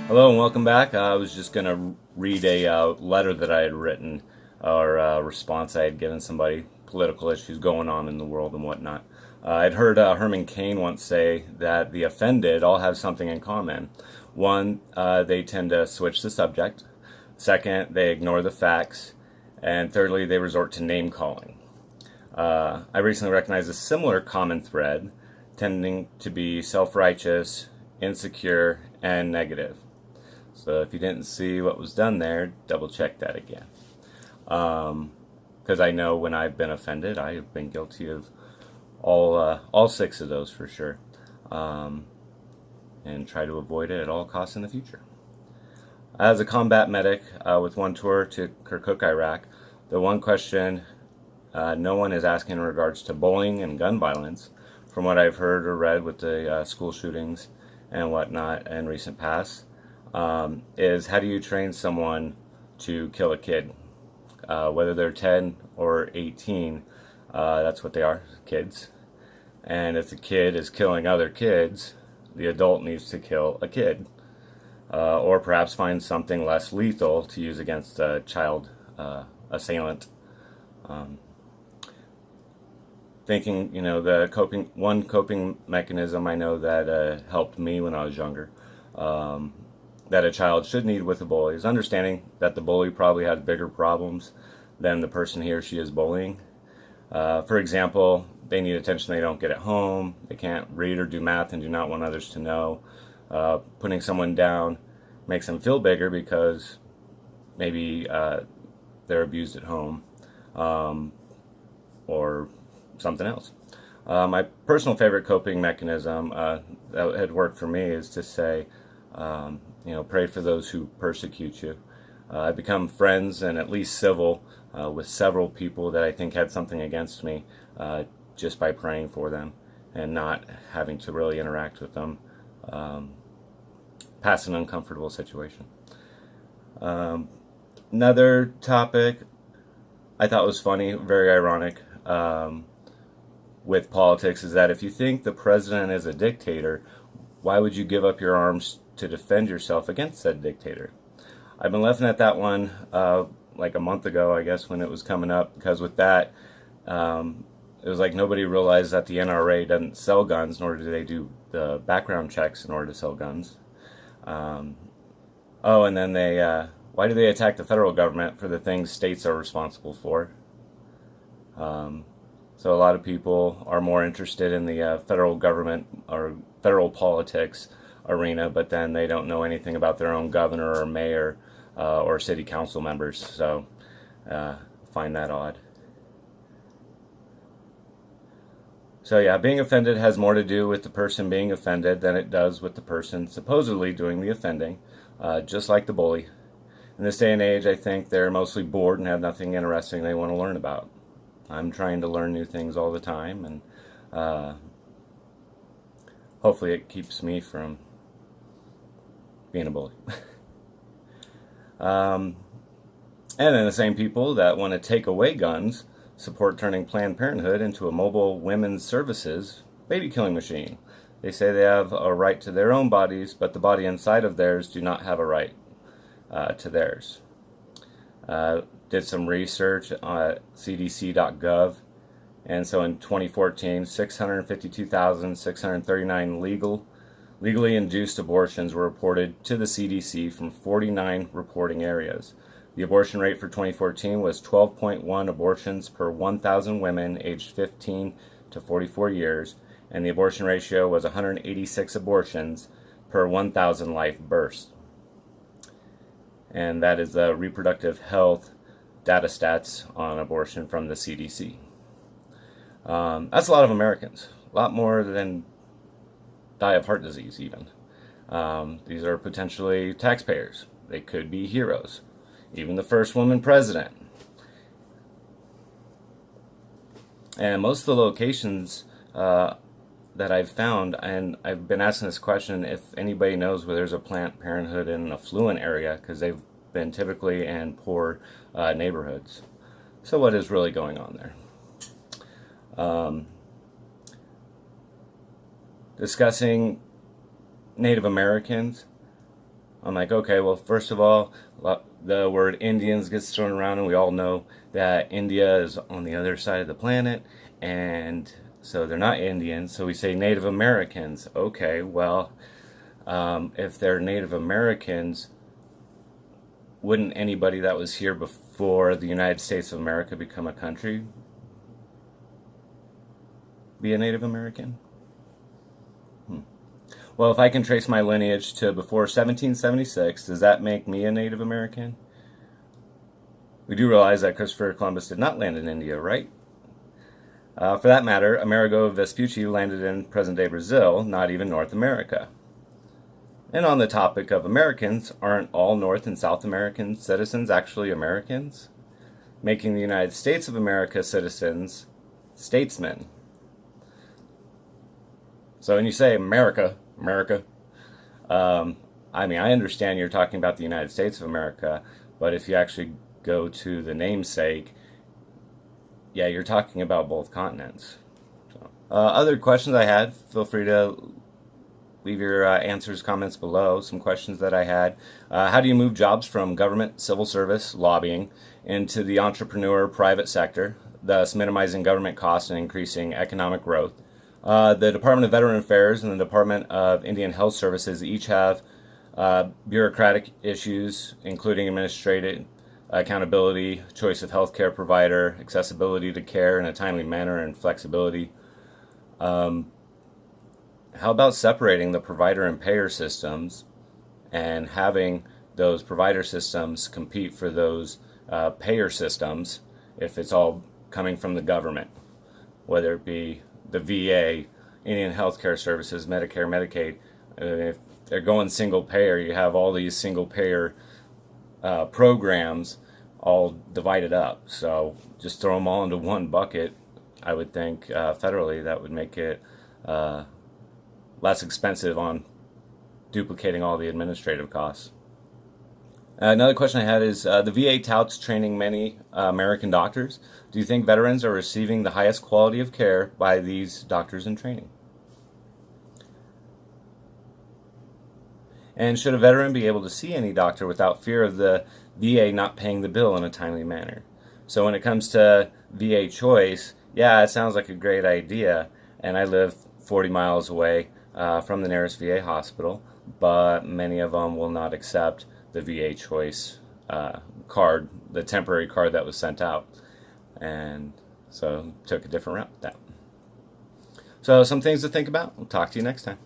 Hello and welcome back. I was just going to read a letter that I had written, or a response I had given somebody, political issues going on in the world and whatnot. I'd heard Herman Cain once say that the offended all have something in common. One, they tend to switch the subject. Second, they ignore the facts. And thirdly, they resort to name calling. I recently recognized a similar common thread, tending to be self-righteous, insecure, and negative. So if you didn't see what was done there, double check that again. Because I know when I've been offended, I have been guilty of all six of those for sure, and try to avoid it at all costs in the future. As a combat medic with one tour to Kirkuk, Iraq, the one question no one is asking in regards to bullying and gun violence, from what I've heard or read with the school shootings and whatnot in recent past, is how do you train someone to kill a kid? Whether they're 10 or 18, that's what they are, kids. And if the kid is killing other kids, the adult needs to kill a kid. Or perhaps find something less lethal to use against a child assailant. Thinking, the coping mechanism I know that helped me when I was younger, that a child should need with a bully is understanding that the bully probably has bigger problems than the person he or she is bullying. For example, they need attention they don't get at home, they can't read or do math and do not want others to know. Putting someone down makes them feel bigger because maybe they're abused at home, or something else. My personal favorite coping mechanism that had worked for me is to say, pray for those who persecute you. I've become friends and at least civil with several people that I think had something against me just by praying for them and not having to really interact with them past an uncomfortable situation. Another topic I thought was funny, very ironic, with politics is that if you think the president is a dictator, why would you give up your arms to defend yourself against said dictator? I've been laughing at that one like a month ago, I guess, when it was coming up, because with that, it was like nobody realized that the NRA doesn't sell guns, nor do they do the background checks in order to sell guns. And then why do they attack the federal government for the things states are responsible for? So a lot of people are more interested in the federal government or federal politics arena, but then they don't know anything about their own governor or mayor or city council members. So find that odd. So yeah, being offended has more to do with the person being offended than it does with the person supposedly doing the offending, just like the bully. In this day and age, I think they're mostly bored and have nothing interesting they want to learn about. I'm trying to learn new things all the time, and hopefully it keeps me from being a bully. And then the same people that want to take away guns support turning Planned Parenthood into a mobile women's services baby killing machine. They say they have a right to their own bodies, but the body inside of theirs do not have a right to theirs. Did some research on cdc.gov, and so in 2014, 652,639 legally induced abortions were reported to the CDC from 49 reporting areas. The abortion rate for 2014 was 12.1 abortions per 1,000 women aged 15 to 44 years, and the abortion ratio was 186 abortions per 1,000 live births. And that is the reproductive health data stats on abortion from the CDC. That's a lot of Americans, a lot more than die of heart disease even. These are potentially taxpayers. They could be heroes. Even the first woman president. And most of the locations that I've found, and I've been asking this question if anybody knows where there's a Planned Parenthood in an affluent area, because they've been typically in poor neighborhoods. So what is really going on there? Discussing Native Americans, I'm like, okay, well, first of all, the word Indians gets thrown around, and we all know that India is on the other side of the planet, and so they're not Indians. So we say Native Americans. Okay, well, if they're Native Americans, wouldn't anybody that was here before the United States of America become a country be a Native American? Well, if I can trace my lineage to before 1776, does that make me a Native American? We do realize that Christopher Columbus did not land in India, right? For that matter, Amerigo Vespucci landed in present-day Brazil, not even North America. And on the topic of Americans, aren't all North and South American citizens actually Americans? Making the United States of America citizens statesmen. So when you say America, I mean, I understand you're talking about the United States of America, but if you actually go to the namesake, yeah, you're talking about both continents. So, other questions I had, feel free to leave your answers, comments below. Some questions that I had. How do you move jobs from government, civil service, lobbying, into the entrepreneur private sector, thus minimizing government costs and increasing economic growth? The Department of Veteran Affairs and the Department of Indian Health Services each have bureaucratic issues, including administrative accountability, choice of healthcare provider, accessibility to care in a timely manner, and flexibility. How about separating the provider and payer systems and having those provider systems compete for those payer systems if it's all coming from the government, whether it be the VA, Indian Healthcare Services, Medicare, Medicaid. If they're going single payer, you have all these single payer programs all divided up. So just throw them all into one bucket. I would think federally that would make it less expensive on duplicating all the administrative costs. Another question I had is, the VA touts training many American doctors. Do you think veterans are receiving the highest quality of care by these doctors in training? And should a veteran be able to see any doctor without fear of the VA not paying the bill in a timely manner? So when it comes to VA choice, yeah, it sounds like a great idea, and I live 40 miles away from the nearest VA hospital, but many of them will not accept the VA choice card, the temporary card that was sent out, and so took a different route with that. So some things to think about. We'll talk to you next time.